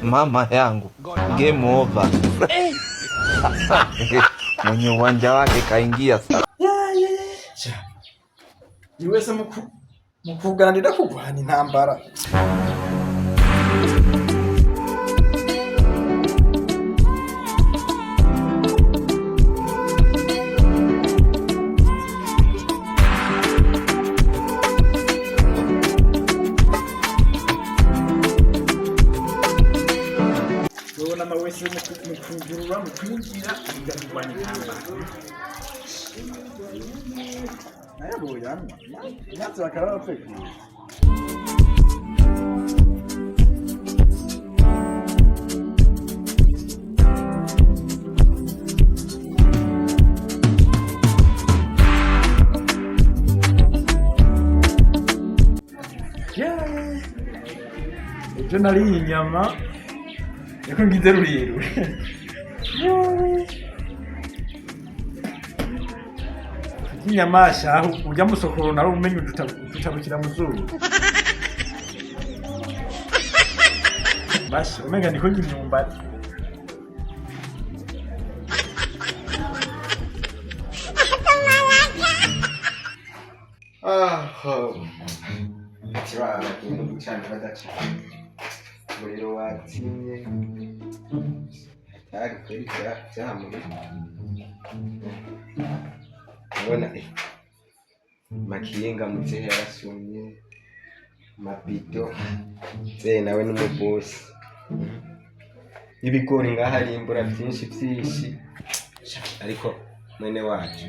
Mama yangu, game over. Mwenye uwanja wake kaingia sasa. Niwese mukuganira kugwana intambara. Wese mukugurura mukwinjira igakugwana intambara. Nayaboye maze bakaba bapfuye. Ejo nariye inyama yako ngize ruriro. Inyamasha ujya musokoro nari umenye utabukira mu zuru. Bashi umenga niko nyimyumbati. Kirara kintu cyane badacana. Rero watinye. Ari kuri cyahamwe. Ubona makinga mutse yarasumye mabido nawe n'umubosi ibigori ngaha ari imbura byinshi ariko mwene wacu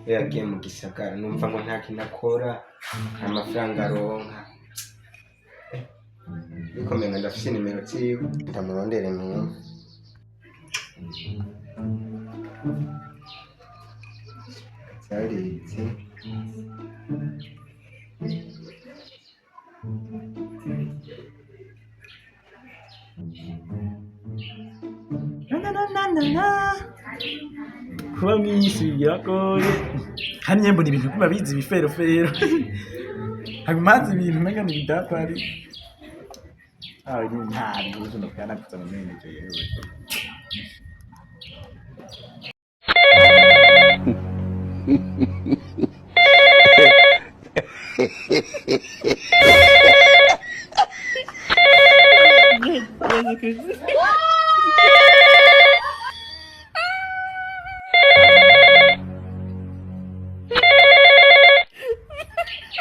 yagiye mu gisagara numva ngo nta kinakora amafaranga aronka bikomeye ndafise nimero ziwe ndamurondere mu Sariti kuba mwisi biragoye kandi mbona ibintu kuba bizi biferofero hagumaze ibintu menga ni bidapari ni ntabwo uzo kana kuzana manager yewe.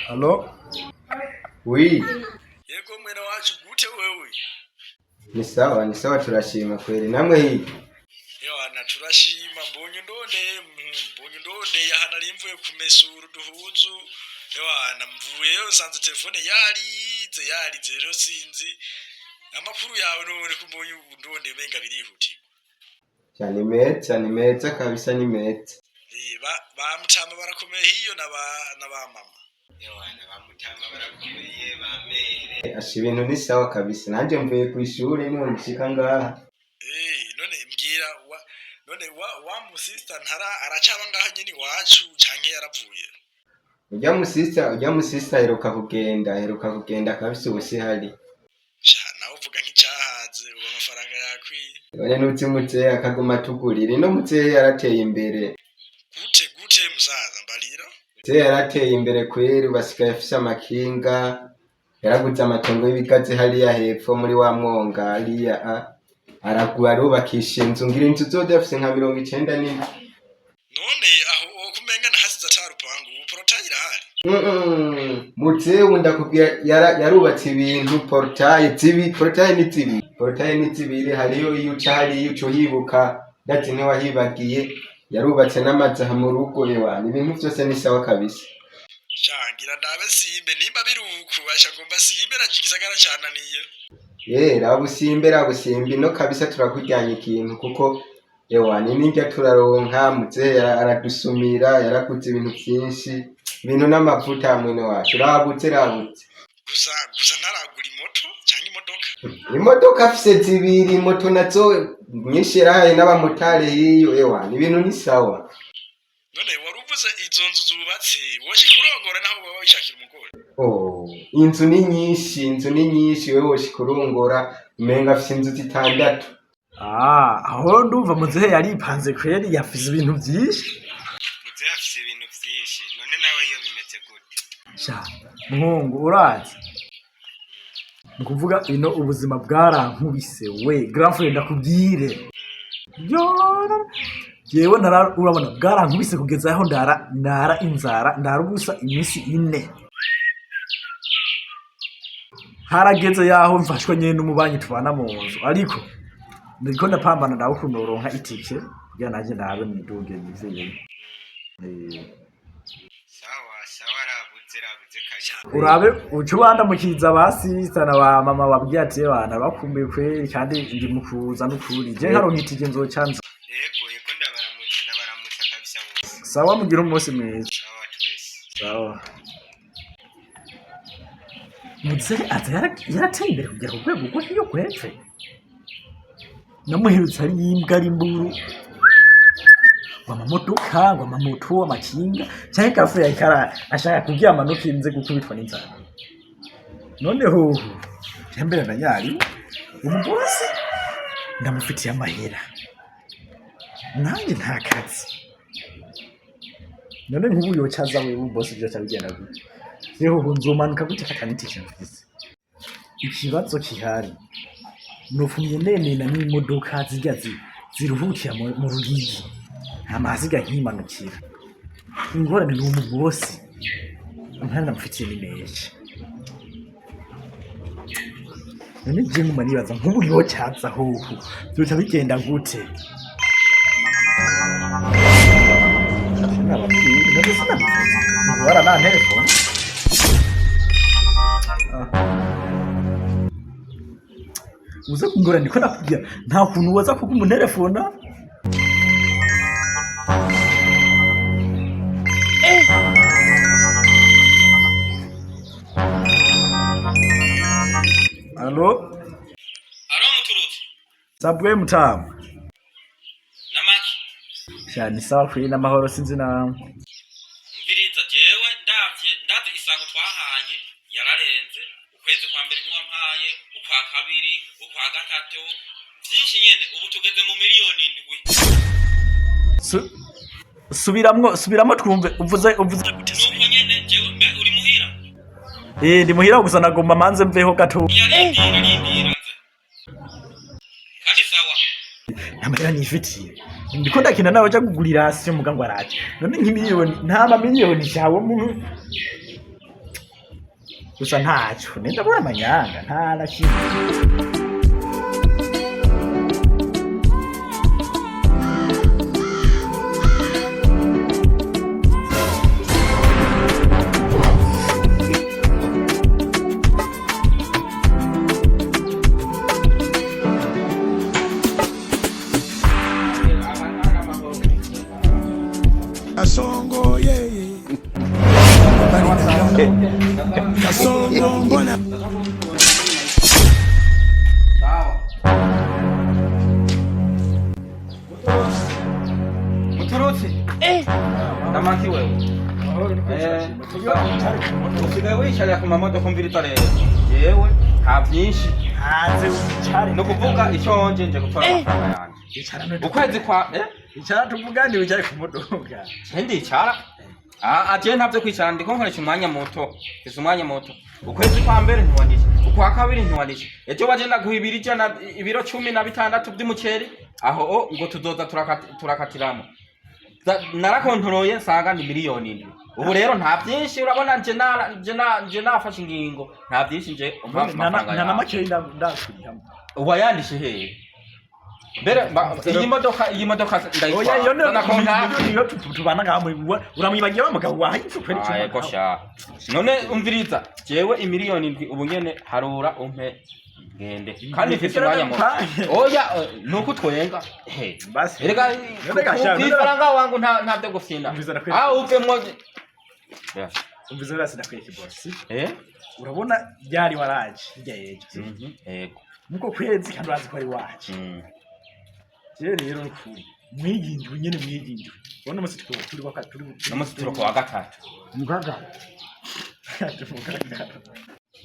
Hello? Oui. Yego mwene wacu gute wewe? Ni sawa turashima kweli. Namwe hii. Yohana turashima mbonye ndonde yahana limvuye kumesura duhuzu. Yohana mvuyeyo sanze telefone yarize rero sinzi. Amakuru yawe none kumbonye ndonde menga birihuti. Cyane meza kabisa ni meza. Ba mutama barakomeye hiyo na ba mama. Yohana ba mutama barakomeye ba mere. Ashi ibintu ni sawa kabisa. Nanje mvuye ku ishuri niho nshika ngaha. None mbwira none wa musista ntara aracaba ngaha nyine wacu canke yaravuye. Ujya musista heruka kugenda kabisa ubusi hari. Nawe uvuga nk'icyahaze ubu amafaranga yakwiye. None n'utimutse akaguma tugurira ino mutse yarateye imbere. Gute musaza mbalira? Mutse yarateye imbere kweri basigaye afise amakinga. Yaraguze amatongo y'ibigazi hariya hepfo muri wa mwonga hariya aragura arubakisha inzu ngira inzu zose afise nka 90 nini. None aho kumenga hasize atarupangu portail irahari. Mutse ndakubwira yarubatse ibintu portail ni zibiri hariyo iyo ucari uco hibuka ndati ne wahibagiye yarubatse n'amazaha mu rugo yewana ibintu byose ni sawa kabisa. Shangira ndabe simbe nimba biruku bashagomba simbe najigisagara cyananiye. Rabusimbe no kabisa turakujyanye ikintu kuko yewana ninjya turaronka mutse aradusumira yarakuze ibintu byinshi ibintu n'amavuta mwene wacu rabutse. gusa ntaragura imoto cyangwa imodoka. Imodoka afise zibiri, moto nazo nyinshi yarahaye n'abamotari hiyo. Ewa ni ibintu ni sawa. None waruvuze izo nzu zubatse woshi kurongora naho baba bishakira umugore. Inzu ni nyinshi wewe woshi kurongora umenga afise inzu 6. Aho ndumva muzehe yaripanze kweri yafize ibintu byinshi. Muzehe afise ibintu byinshi none nawe iyo bimeze gute? Sha muhungu urazi nukuvuga ino ubuzima bwarankubise we grand frère ndakubwire yewe urabona bwarankubise kugeza aho ndara inzara ndarubusa iminsi 4 harageze yaho mfashwe nyene n'umubanyi tubana mu nzu ariko ndiko ndapambana ndaho kunoronka itike ya naje ndabe mwiduge nizeye urabe ucubanda mukiza basisana ba mama babwiye ati bana bakumbuye kweri kandi ndi mukuza n'ukuri je haro nkitije nzocanza yego ndabaramutsa kabisa bose. Sawa mugira umunsi mwiza. Sawa twese. Sawa muzehe aza yarateye imbere kugera ku rwego rwo hiyo kwepfe namuherutse ari imbwa ari imburu wamamodoka wamamoto amakinga cyane kafu yakara ashaka kugira amanuka inze gukubitwa n'inzara noneho cyambere na nyari umubosi ndamufitiye amahera nanjye nta kazi none nk'ubu yocaza we umubosi byo cyabigenda gute yeho nzomanuka gute katanitisha mfise ikibazo kihari nofumye nemena n'imodoka ziruhukira mu rugigi amaziga nkimanukira ingorane n'umubosi umwana mfitiye ni menshi none je nguma nibaza nk'ubu yocaza hoho byoca bigenda gute na telefone uza kungora niko nakubwira nta kuntu waza kuko umuntelefona Allo muturuti sabwe mutamu namaki shani sawa kuri n'amahoro sinzi na mviriza jewe ndavye isango twahanye yararenze ukwezi kwa mbere niwampaye ukwa kabiri ukwa gatatu byinshi nyene ubu tugeze mu miliyoni 7. Subiramo twumve uvuze gute nuko nyene jewe mbe uri muhira ndi muhira gusa nagomba manze mveho gato rindira kandi sawa namara nifitiye ndiko ndakina nawe cyo kugurira hasi mugango araje none nk'imiliyoni nta mamiliyoni cyawe muntu gusa ntacyo nenda bura amanyanga nta nakimwe Kasongo yeye Kasongo mbona sawa muturuti namaki wewe usigaye wicaye ku mamodoka mvira rero yewe nta byinshi hanze cyari no kuvuga icyo nje gutwara amafaranga yanjye icarano ukwezi kwa icara tuvugane wicaye ku modoka ndi icara atiye ntavyo kwicara ndiko nkoresha umwanya muto ukwezi kwa mbere ntiwandisha ukwa kabiri ntiwandisha ejo baje ndaguhibira ijana ibiro 16 by'umuceri aho ngo tuzoza turakatiramo narakontoroye nsanga ni miliyoni 7. Ubu rero nta byinshi urabona nje nafashe ingingo nta byinshi nje umva na make ndakuriye wayandishe hehe mbere iyi modoka ndayitwara oya yo tubana ngamwe uramwibagiye bamugabo wahitse kweri cyo yego sha none umviriza jewe imiliyoni 7 ubu nyene harura umpe ngende kandi mfite umwanya mu oya nuko twenga basi erega ifaranga wangu nta byo gufina uve mwo umvize rasi ndakwereka boss urabona ryari waraje hirya yejo yego nuko kwezi kandi urazi ko ari waje rero n'ukuri mwigindwe nyene mwigindwe ubona musi turi kwa turi n'umusi turi kwa gatatu mugaga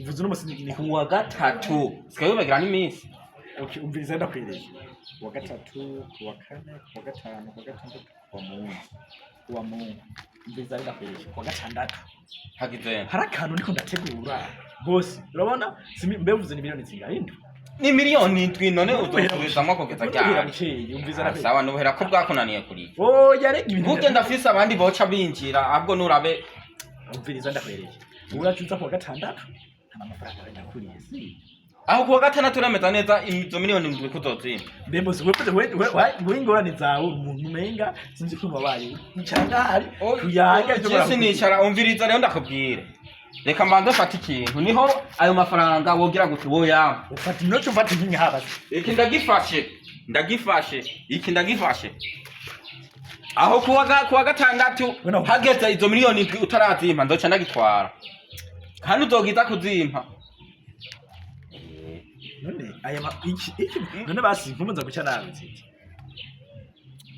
uvuze n'umusi ni kuwa gatatu sikayobagira n'iminsi okay umvize ndakwereka kuwa gatatu kuwa kane kuwa gatanu kuwa gatandatu kuwa Mungu umvize ndakwereka kuwa gatandatu hagize hari akantu niko ndategura boss urabona mbevuze ni miliyoni zingahe ni miliyoni 7 none uzosubiza kugeza cyane umviza sawa nuhera ko bwakunaniye kuri yarega ibintu ugenda afise abandi boca binjira ahubwo nurabe umviriza ndakwereke uracuza kuwa gatandatu nta mafaranga yakuriye si aho kuwa gatandatu urameza neza izo miliyoni 7 kuzozimba bembozi we ingorane zawe umuntu umenga sinzi ko babaye ncanga hari kuyaga cyo nicara umviriza rero ndakubwire reka mbanze fata ikintu niho ayo mafaranga wogira gute woya ufata inocho ufata inkinga haba iki ndagifashe iki ndagifashe aho kuwa gatandatu hageze izo miliyoni utarazimpa ndoca ndagitwara kandi uzogiza kuzimpa none aya iki none basi nkumunza gucya nabi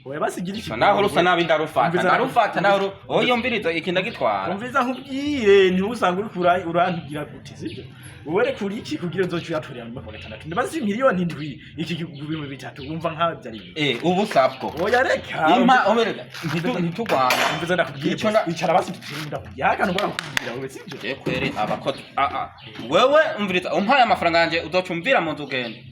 oya basigira iki naho rusa nabi ndarufata naho oyumviriza iki ndagitwara umviza nkubwire ni usanga uri urantugira gute sibyo ubere kuri iki kugira nzocu yaturira mu mafaranga gatandatu ndabazi miliyoni 7 iki kigubimo bitatu umva nka byari ubu sabwo oya reka impa omerega ntitugwana umviza ndakubwira icara basi ndakubwira kana ngora kubwira wewe sibyo kwere abakozi wewe umviriza umpaye amafaranga yanje uzocumvira mu nzugende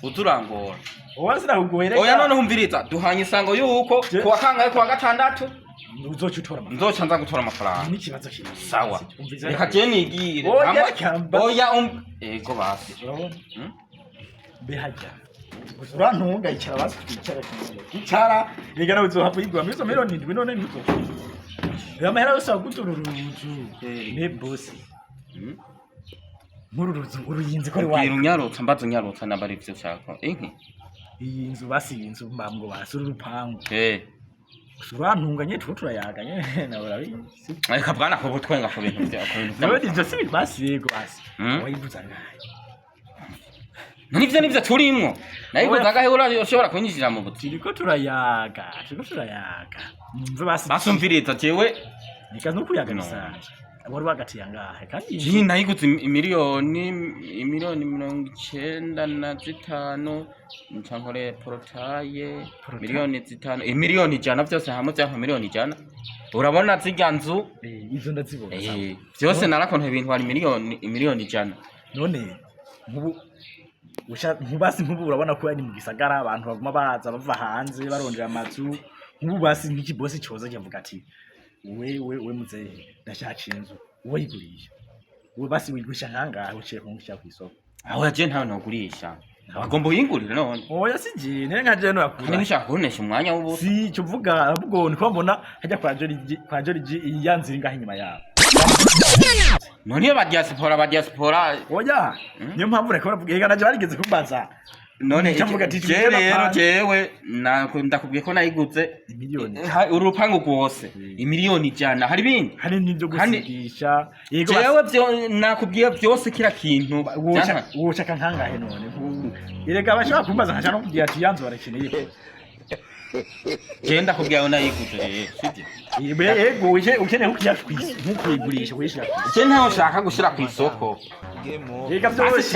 uturangora Owazira kugohereka oya none umviriza duhanye isango yuko kuwa kangahe kuwa gatandatu uzoca utora amafaranga nzoca nza gutora amafaranga ni kibazo kimwe sawa reka je nigire oya ego basi urabona behajya urantunga icara basi icara rega nawe uzohava yigwa muri zo miliyoni 7 none ntuzo yamahera yose agutururuzu ne boss mururuzu uruyinzi ko ari wawe unyarutsa mbazo nyarutsa nabari ivyo cyako inki iyi nzu basi inzu mbamgo basura urupangu urantunganye turayaganye nawe urabizi ariko bwana ko butwenga ko bintu byako nawe ibyo si basi yego basi wayivuza ngaye nivyo turimwo nayivuza ngahe urashobora kunyishira mu buti turiko turayaga mve basi basumviriza jewe nikaza no kuyaga bisanzwe wari wagati yangahe kandi ji nayiguze miliyoni 95 ncankore portaye miliyoni 5 miliyoni 100 byose hamwe byanka miliyoni 100 urabona zirya nzu izo ndazibona byose narakonte ibintu hari miliyoni 100 none nkubasi nkubu urabona ko ari mu gisagara abantu baguma baza bava hanze barondera amazu nkubu basi nk'iki boss cyoza cyavuga ati we muzehe ndashaka inzu uwo yigurisha uwo basi wigurisha nkangahe uciye kumushyira ku isoko aho yaje ntawe nagurisha agomba uyingurira none oya sije nere nkaje no yakura kandi nshaka kunesha umwanya w'ubu si cyo vuga ahubwo niko mbona hajya kwa Joriji iyanzira ngaho inyuma yawe none ba diaspora oya niyo mpamvu reka baravuga ega naje barigeze kumbaza none rero jewe ndakubwiye ko nayiguze miliyoni urupangu rwose imiliyoni 100 hari bindi hari n'ibyo gusigisha yego jewe byo nakubwiye byose kira kintu woshaka nkangahe none irega abashaka kumbaza nkaje no kugira ati yanzu barakeneye genda kubwiye nayiguze rero sibyo yego ukeneye kujya kwisi nk'ukuyigurisha wishira je ntaho shaka gushira ku isoko rega byose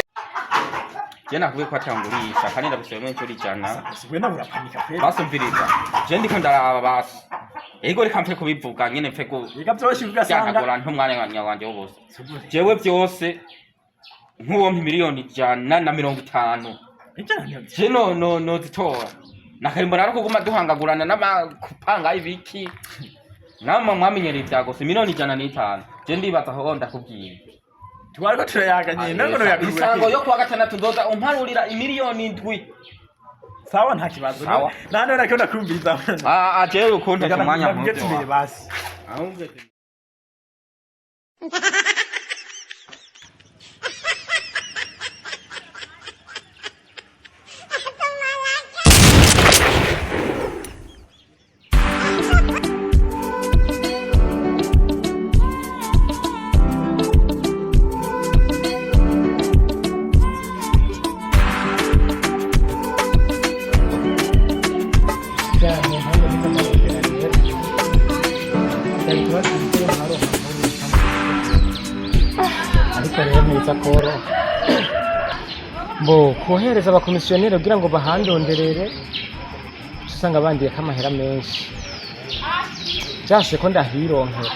jena kuwe kwatangurisha kandi ndabusema cyo rijana we nabura panika pe basumviriza je ndiko ndaraba basi ego reka mfe kubivuga nyene mfe ko rega byose ugasanga cyangwa ntumwana wanje wose jewe byose nk'uwo miliyoni 150 je no zitora nakarimbona ariko kuguma duhangagurana n'amakupanga ibiki namwe mwamenyereye byagose miliyoni 105 je ndibaza aho ndakubwiye twariko turayaganye nako yakubwira isango yo kuwa gatandatu ndoza umparurira imiliyoni 7 sawa nta kibazo nane nako ndakumviriza jewe ukuntu umwanya muto basi ariko rero ntiza koro mbo kohereza abakomisiyoneri kugira ngo bahandonderere usanga bandiye kamahera menshi byase ko ndahironkera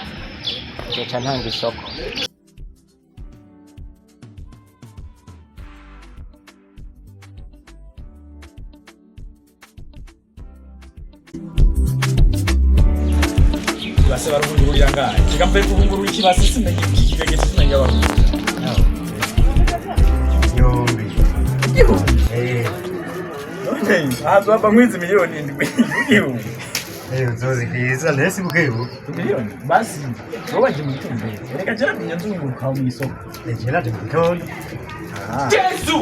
cyo ntanga isoko base barungurira ngaye kigambe kuvungurura ikibase simenye ikigege simenye abantu yombi hazaba mwizi miliyoni ndwi uzozikwiza ndetse bukebu miliyoni basi wobaje mu gitondo reka jana nyanzunguruka mu isoko ejera de gitondo Yesu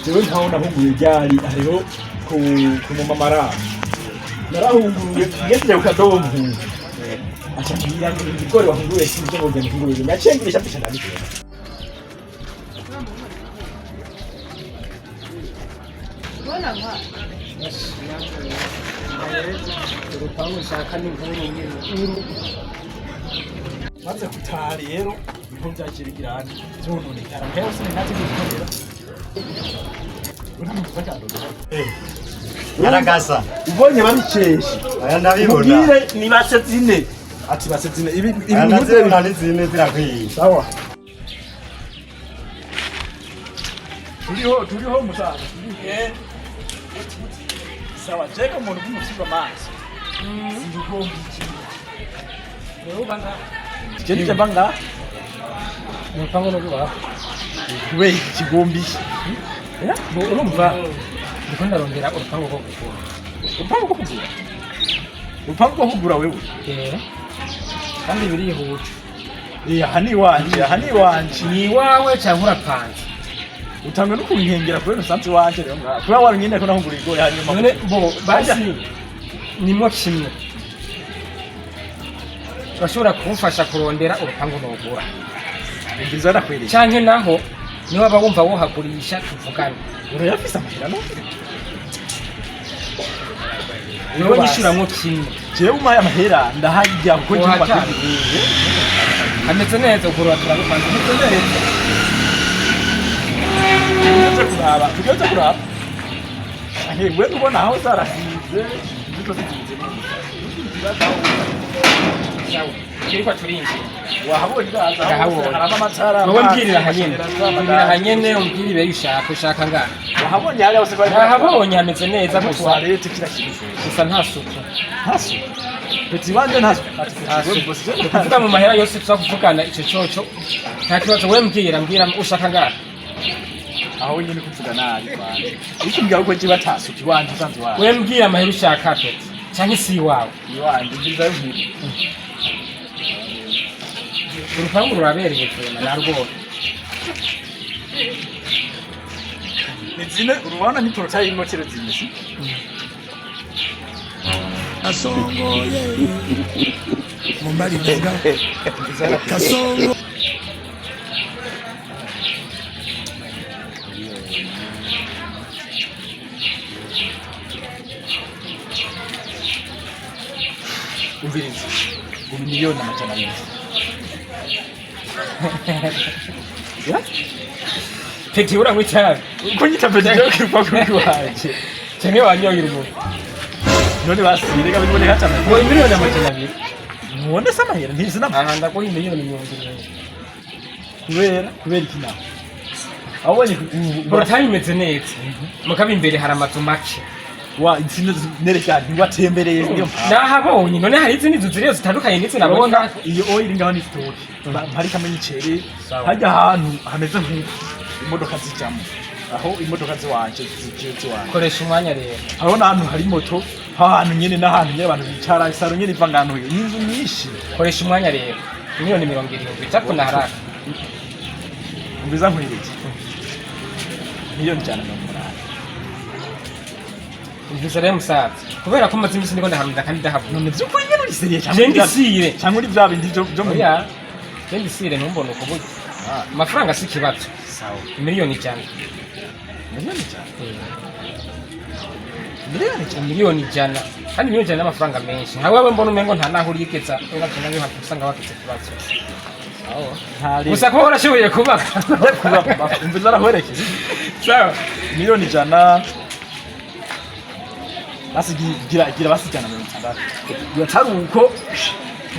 jewe ntaona hunguye ryari ariho ku mumamara narahunguye ngeze ukadombu acha ngira ngikore wahunguye sinje ngo ngikore nachengisha pisha ndabike urupangu shaka ni nkuru nyine maze kutaha rero niho byakirigirana zononekara mbere se ntazi gukorera yaragasa ubonye babikeshe aya ndabibona mubwire ni base zine ati base zine ibi naze nani zine zirakwiye sawa turiho musaza sawa jeka umuntu kumusiga amazi ndugomba iki rero banga je banga urupangu no kuba we ikigombi urumva ndiko ndarondera urupangu ko kugura urupangu ko kugura urupangu ko kugura wewe kandi birihuta hani wanje ni wawe cyangwa urapanze utangwe no kubinkengera kubera usanze wanje rero kuba wari nyine ko nahungura igore hanyuma none bo basi nimwo kimwe bashobora kumfasha kurondera urupangu nogura ngiza nakwiriye canke naho ni waba wumva wohagurisha tuvugane urayafisa amahera no niwe nishuramwo kimwe jewe umaye amahera ndahajya kuko cyumba Wohatanga. hameze neza ugura turarupanze hameze neza tugeze kuraba wewe ubona aho zarasize ziko zigize sawa kiriko turinze wahabonye iraza Ndahabonye. haraba amatara wowe mbwirira hanyene umbwire ibyo ushaka ngana wahabonye hali hose bari nahabonye hameze neza gusa tuwarete kila kintu gusa nta suku hasu peti wanje ntazo kuvuga mu mahera yose tuza kuvugana icyo cyoco nta kibazo we mbwira ushaka ngana aho nyine kuvuga nabi banje ikimbya uko kiba tasuki wanje usanze wawe we mbwira amahera ushaka peti cyangwa isi iwawe iwanje ngiza yuhira urupangu rurabereye kwema narwo nizine urubona ni portail irimo kero zimisi Kasongo yeah. Mumbali nenga. Kasongo. umviriza ubu miliyoni amajana abiri peti uranywa itabi uko nyita peti rero kirupapuro rwanje cyane wanyoye urugo none basirega biboneka cyane ngo miliyoni amajana abiri mubone se amahera ntizi nama aha ndaguha miliyoni 70 kubera iki nama abonye portail imeze neza mukaba imbere hari amazu make wa insina nerekana ntiwatembereye niyo nahabonye none hari izindi nzu ziriyo zitandukanye ndetse nabona iyo oil ngaho ni stock hari kamenye icere hajya ahantu hameze nk'imodoka zijamo aho imodoka ziwanje ziwanje koresha umwanya rero aho n'ahantu hari moto ahantu nyene n'ahantu nyene abantu bicara isaro nyene iva ngano n'inzu nyinshi koresha umwanya rero miliyoni 70 cyako naharaka umbiza nkwireke miliyoni cyane n'umunani umbiza rero musaza kubera ko maze imisi ndiko ndahamira kandi ndahabona none by'ukuri nyene uri seriye cyane jendi sire cyangwa uri bya bindi byo mu oya jendi sire ntumbona uko buryo amafaranga si kibazo sawa miliyoni cyane miliyoni cyane miliyoni ijana kandi miliyoni ijana n'amafaranga menshi nka wewe mbona umengo nta naho urigeza uragenda niho usanga wakitse kibazo ntari gusa ko urashoboye kubaka umviza arahwerekeje sawa miliyoni 100 basigira basijana mu ntandatu yatari uko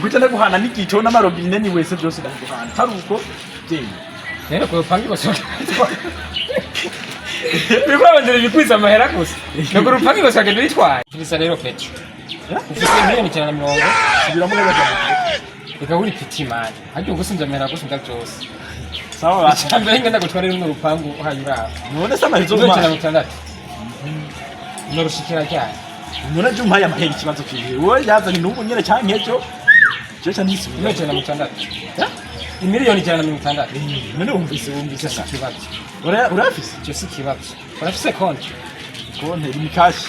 gutenda guhana n'igito n'amarobine ni wese byose ndaguhana tari uko je rero ko pangi bose bibabandira bikwiza amahera gusa nuko rupangi bose agenda bitwaye kirisa rero petro ufite miliyoni 150 kugira muri bagana reka uri pitimani hajye gusinza amahera gusa ndabyose sawa cyangwa ingenda gutwara runo rupangu hayura none sama hizo miliyoni ma 160 norushikira cyane none je umpaye amahera ikibazo kiwe wowe yazanye n'ubu nyene cyankejo je cyandisi miliyoni 160 imiliyoni 160 none wumvise si kibazo urafise cyo si kibazo urafise konti ni cash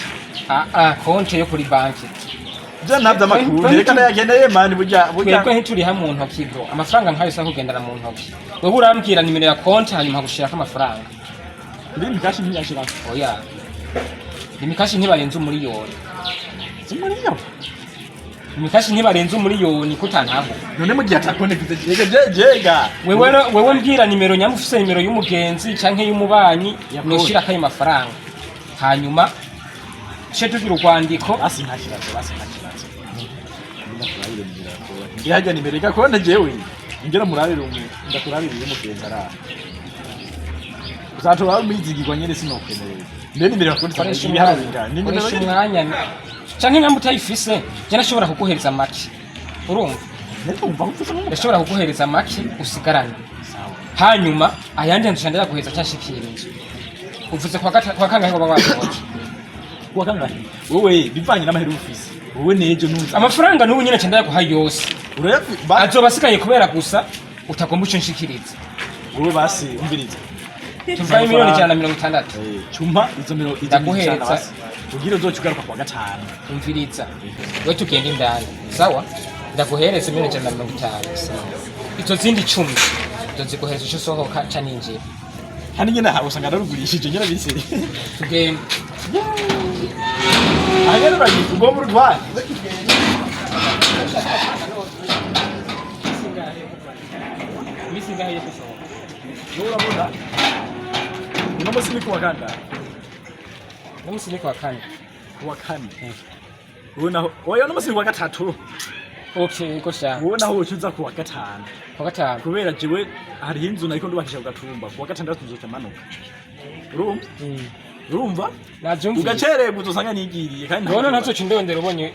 konti yo kuri banki je ntabyo amakuru reka nayageneye mani burya twebwe ntituri hamwe mu ntoki bro amafaranga nkayo sa kugendana mu ntoki wowe urambwira nimero ya konti hanyuma gushirako amafaranga ni cash ntiyashira oya imikashi ntibarenze umuriyoni imikashi ntibarenze umuriyoni kutantaho none mu gihe atakonekite jega wewe mbwira nimero nyamufise nimero y'umugenzi canke y'umubanyi noshira kayo mafaranga hanyuma cyo tugira urwandiko basi ntakirazo ndihajya nimero gakonde jewe ingera murarire ndakurarire y'umugenzi ara uzatora umizigirwa nyene sinokwemerera ndeni mbere bakonde ibiharabinga ni nimero y'umwanya canke nyambo utayifise je nashobora kuguhereza make urumva ndashobora kuguhereza make usigarane hanyuma ayandi ndashanda yaguhereza cyashikira inzu uvuze kwa kangahe ngo bawaje kwa kangahe wowe bivanye n'amahera ufise wowe nejo nuza amafaranga n'ubu nyene cyanda yaguha yose azobasikaye kubera gusa utagomba ico nshikiriza wowe basi umviriza tuvaye miliyoni 160 chuma izo miliyoni ndaguhereza ugira uzocugaruka kwa gatanu umviriza we tugende ndani sawa ndaguhereza miliyoni 150 izo zindi 10 ndoziguhereza ico sohoka caninjira hani nyene ha usanga narugurishije nyene bise tugende agera bagi ngo mu rwanda misingaye kusohoka urabona uno musi ni kuwa kanda n'umusi ni kwa kane kuwa kane ubona oya no musi kuwa gatatu okay ko sha ubona aho ucuza kuwa gatanu kubera jewe hari inzu nariko ndubakisha ugatumba kuwa gatandatu tuzoca manuka urumva navyumva ugacereye uzosanga nigiriye kandi none ntazoca indondero ubonye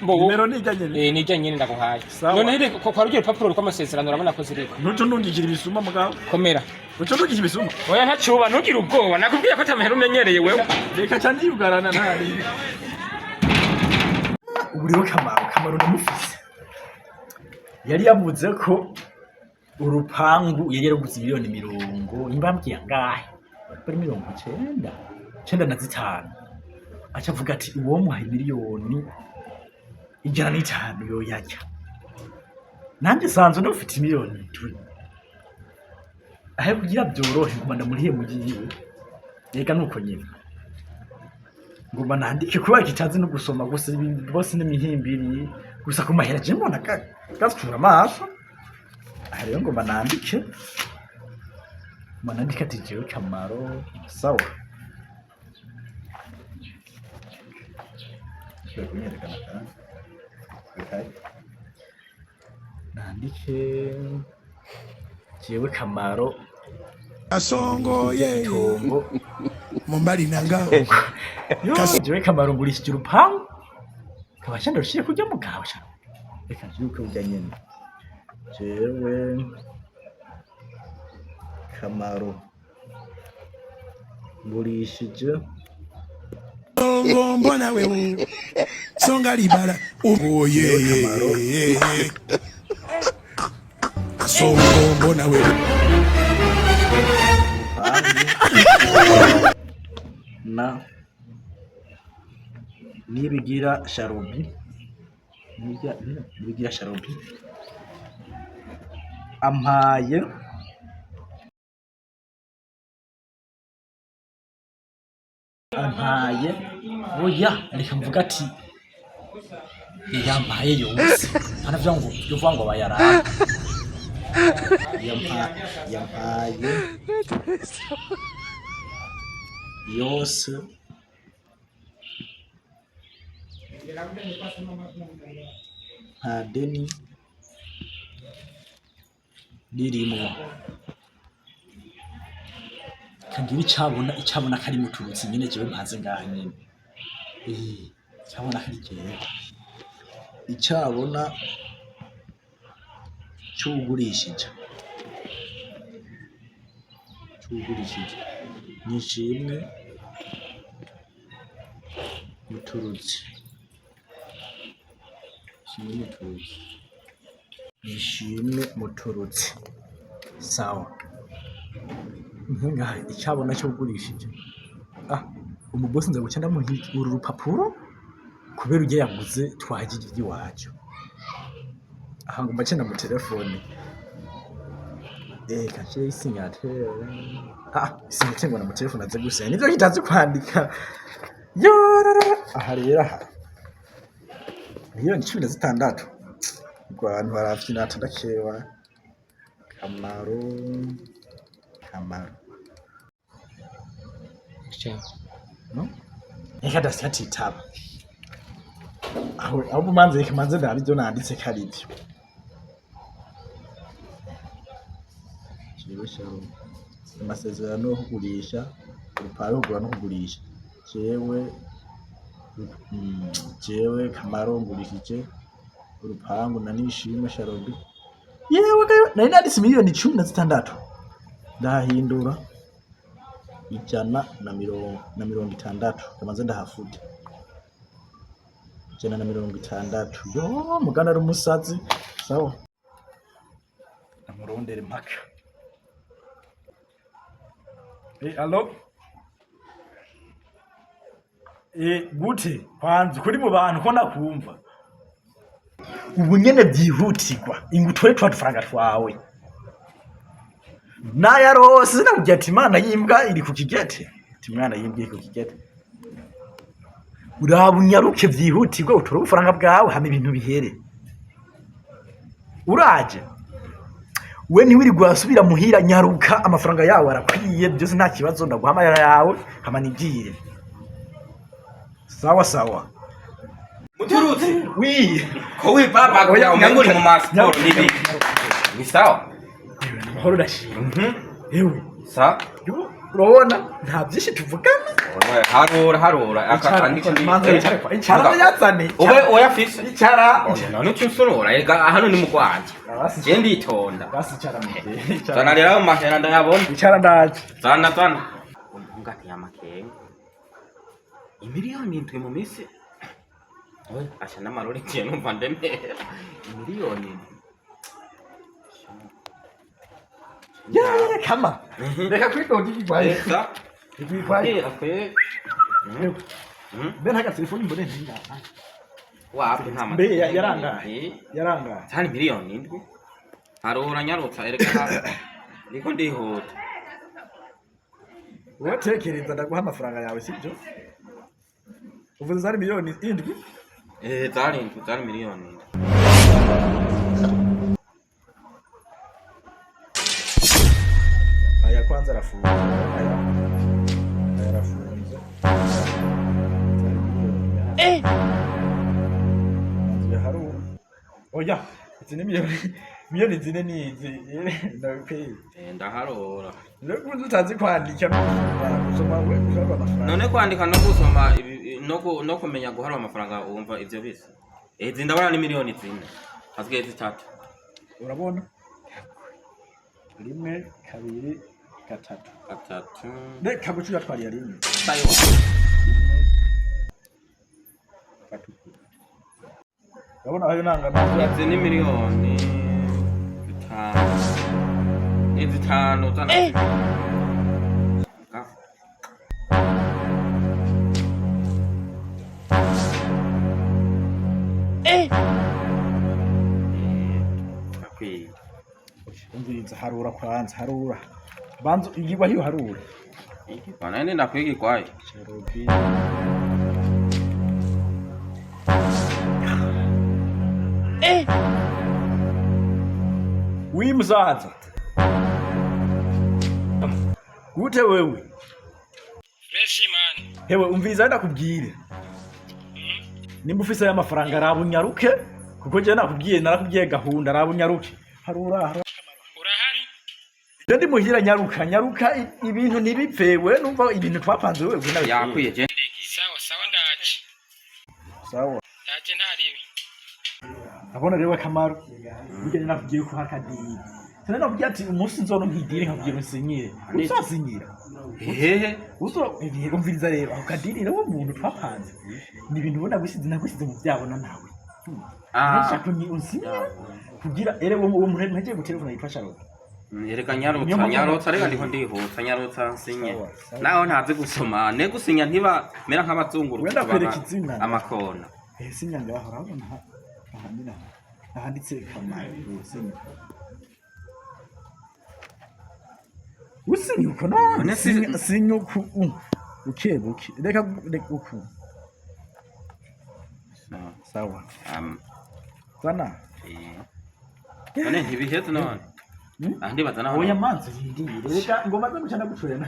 nimero nijanye nijanye ndaguhaye none here kwa rugero papuro rw'amasezerano urabona ko ziriko ntuco ndungikira ibisuma mugabo komera uco ndungikira ibisuma oya ntacuba ntugire ubwoba nakubwiye ko atamahera umenyereye wewe reka cyane yugarana ntari uburiho kamaro ndamufise yari yavuze ko urupangu yari yaraguze miliyoni 50 imbambye yangahe bari 95 acha avuga ati uwo muhaye miliyoni 105 yo yajya nanjye sanzo ndufite miliyoni 2 ahe kugira byorohe ngomba ndamuriye mu gihe yega nuko nyine ngomba nandike kuba kitazi no gusoma gusa bose n'imihimbiri gusa ku mahera je mbona gasura amaso ariyo ngomba nandike manandika ati jewe kamaro sawa nandike jewe kamaro Kasongo ye Mombali nanga jewe kamaro ngurishije urupangu kabasha ndoshye kujya mugabo sha reka yuko ujya nyene jewe kamaro ngurishije Songo mbona wewe Songa libala ye Songo mbona wewe na nibigira sharobi nibigira sharobi ampaye oya reka mvuga ati yampaye yose anavuga ngo bayarara yampaye yose nta deni ririmo kangira icabona kari muturutse nyine jewe mpanze ngaha nyine icabona kari jewe icabona c'ugurishije nishimwe muturutse nishimwe muturutse sawa nkungahaye icabona c'ugurishije umubosi nza guca ndamuha uru rupapuro kubera ujya yaguze twahagije iwacu aha ngomba cenda mu telefone kache isinyatere isinyatere ngo na mu telefone aze gusenya nivyo kitazi kwandika aha rero miliyoni 16 rwantu barafite ndakewa kamaro no eka dasatitaba aho bumanze kamanze ndabyo nanditse karibyo Sharo amasezerano yo kugurisha uruparo kugura no kugurisha jewe kamaro ngurishije urupangu na nishimwe sharobi yewe nari nanditse miliyoni 16 ndahindura 160 kamaze ndahafude 160 yo mugana ari umusazi sawa namurondere mpaka allo gute kwanze kuri mu bantu ko nakumva ubu nyene byihutirwa ingutore twadufaranga twawe naya rose nakujya ati imana yimbwa iri ku kigete ati mwana yimbwa iri ku kigete urabunyaruke byihutirwa utore ubufaranga bwawe hama ibintu bihere uraje we ntiwiri gwasubira muhira nyaruka amafaranga yawe arakwiye byose nta kibazo ndaguhamagara yawe hama nigiye sawa muturutse wi ko we baba nganguri mu passport nibi ni sawa mahoro dashimwe ewe sa urabona nta byinshi tuvugana harura akandika icara yazane ube oyafise icara none cyusurura ega hano ni mugwanje je nditonda basicara mute sana rero mahera ndayabona icara ndaje sana ngati yamakenga imiliyoni ndwi mu misi asha n'amarore kiye numva ndemera imiliyoni kama reka kwitondera igwaye igwaye akwe bena telefoni mbone ntinga wapi nta mbe yaranga tani miliyoni ndwi harura nyarutsa ereka niko ndihuta watekereza ndaguha amafaranga yawe sibyo uvuze zari miliyoni indwi zari miliyoni indwi aya kwanza arafunze oya izi ni miliyoni zine nizi ndakwiye ndaharura nekuzi utazi kwandika gusoma we guharura amafaranga none kwandika no gusoma no kumenya guharura amafaranga wumva ivyo bise izi ndabona ni miliyoni zine hasigaye zitatu urabona 1 2 3 reka gucura twariya rimwe sayo urabona ayo nanga izi ni miliyoni 5 izi 5 zana umviriza harura kwanza harura banzo igirwa hiyo harura bana nene nakwigi kwaye cherobi wima musaza. Gute wewe? Fresh man. Hewe umviriza ndakubwire. Nimba ufise aya mafaranga arabunyaruke kuko je narakubwiye gahunda arabunyaruke. Harura. Urahari? Ndi muhira nyaruka ibintu ntibipfewe numva ibintu twapanze wewe nawe. Yakwiye je. Sawa ndaje. Sawa. Ndaje ntaribi. Abona rero Kamaro. Burya nakubwiye ko hakadiri. Tena nakubwiye ati umunsi nzono nkidire nkabwira usinyire. Usasinyira. Hehe. Uzo umviriza rero akadiri rero umuntu twapanze. Ni ibintu ubona gusize nagusize mu byabona nawe. Nashaka ni usinyira kugira ere uwo muntu ntagiye gutelefona yifasha ro. Yereka nyarotsa reka ndiko ndihuta nyarotsa nsinye. Naho ntazi gusoma ne gusinya ntiba mera nk'abazunguru. Wenda kwereka izina. Amakona. Sinya ngaho urabona ahandina. Ahanditse Kamaro usinya. Usinya uko none sinya uko ukebuke. Reka uko. Sawa. Sana. None ntibiheze none. Andi bazana Oya manzi ndiri. Reka ngoma zo gucana gucorena.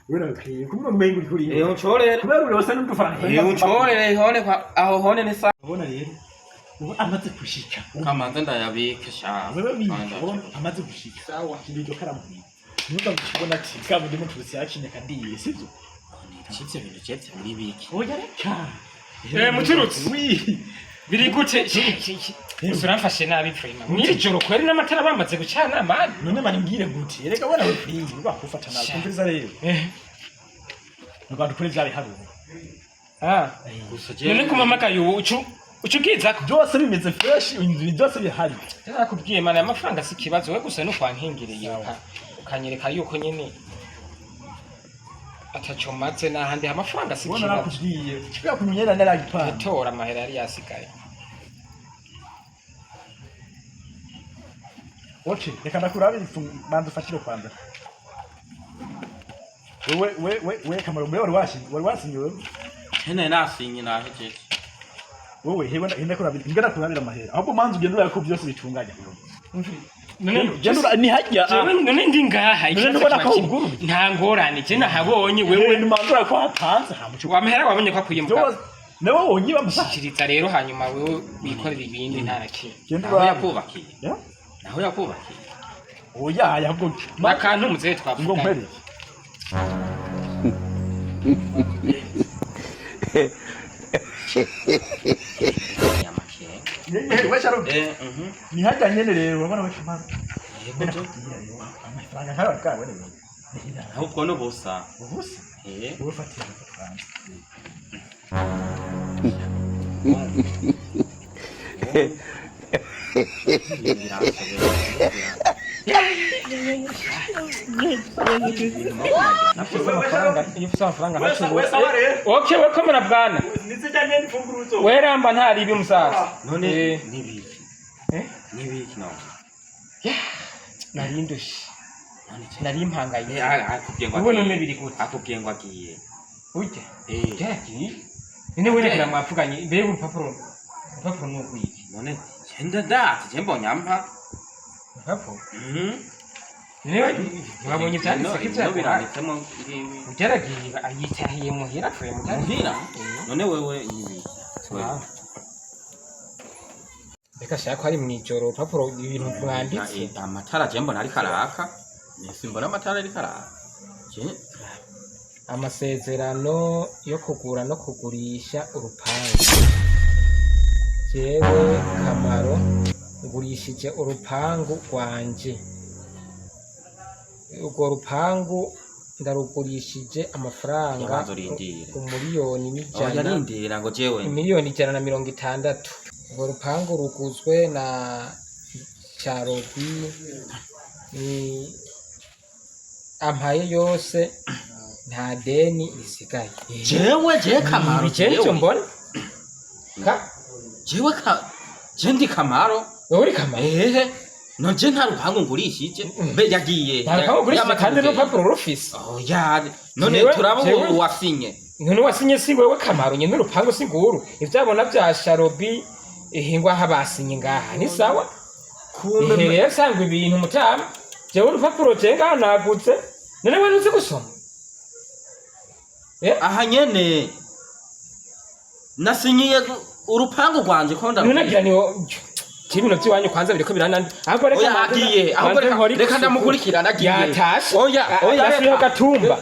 Wera kwiye kumwe umengo uri kuri. Unchorere. Kubera uri wose n'udufaranga. Unchorere hone aho hone ni sa. Ubona rero. Ubu amaze gushika. Kamanze ndayabike sha. Wewe amaze gushika. Sawa. Kibyo karamu. Nuka mukibona ati kabo ndimo turusi yakinye kadiye sivyo. Chitse bintu chetse muri biki. Oya reka. Mutirutsi. Wi. Biri gute? Usuramfashe nabi prima. Mwiri joro kweri n'amatara bamaze gucana mani. None mani mbwire gute. Reka bana we free bakufata nabi. Kumviriza rero. Nubantu kuri bya biharuye. None kumamaka yo ucugiza ko byose bimeze fresh inzu byose bihari. Nakubwiye mana amafaranga si kibazo we gusa no kwankingiriye ukanyereka yuko nyene atacomatse n'ahandi amafaranga si kibazo. Ubona nakubwiye. Kika kumenyera naragipana. Tora amahera yari yasigaye. Okay, reka ndakurabira banza ufatire kwanza. Wewe Kamaro wari wasinye wewe. Hene nasinye naheje. Wewe hewe ndakurabira ingana kurabira amahera. Ahubwo manzi ugenda urako byose bitunganya. None genda ni hajya. None ndi ngaha nta ngorane je nahabonye wewe ni manzura ko hatanze hamucu. Wamahera wabonye ko akwiyemuka. Nawe wonye bamushyikiriza rero hanyuma wewe wikorera ibindi nta nakindi. Aho yakubakiye. Naho yakubakiye. Oya yabwo bakantu muze twavuga. Ngo mpere. Wewe sharo. Ni hajya nyene rero urabona we Kamaro. Amafaranga nkayo akawe ne. Ahubwo no bosa. Ubusa? Wowe fatira amafaranga. Okay, wekomera bwana. Nizijanye n'imfunguruzo. Weramba ntari ibi musaza. None nibiki. Nibiki no. Nari ndushi. Nari impangaye. Akubwiye ngo. Ubu none biri gute? Akubwiye ngo agiye. Ujye. Yagiye. Nene werekera mwapfuganye mbere urupapuro. Urupapuro n'ugwiki. None genda dati je mbonyampa. Urupapuro? Niwe wabonye byanditse ibyo biranditsemo ugeragiye ayitahiye muhira avuye muhira none wewe ibi reka shaka ari mwijoro urupapuro ibintu mwanditse amatara je mbona ari karaka simbona amatara ari karaka amasezerano yo kugura no kugurisha urupangu jewe Kamaro ngurishije urupangu rwanje urwo rupangu ndarugurishije amafaranga umiliyoni n'ijana. Yarindira ngo jewe miliyoni 160. Urwo rupangu ruguzwe na Charobi ni ampaye yose nta deni risigaye. Jewe je Kamaro jewe mbona ka jewe je ndi Kamaro wewe uri Kamaro Nonje nta rupangu ngurishije mbe yagiye kandi n'urupapuro rufise. Oya none turabo wasinye. None wasinye si wewe Kamaro nyene urupangu si nguru. Ivyabona bya Sharobi ihingwa habasinye ngaha ni sawa. kumbe rero sangwa ibintu mutama jewe urupapuro cenga nagutse none we ntuzi gusoma aha nyene nasinyiye urupangu rwanje ko none agira ni kibino by'iwanyu kwanza biriko biranandi ahubwo reka oya agiye ahubwo reka ndamukurikirana agiye yatashe oya yashiho gatumba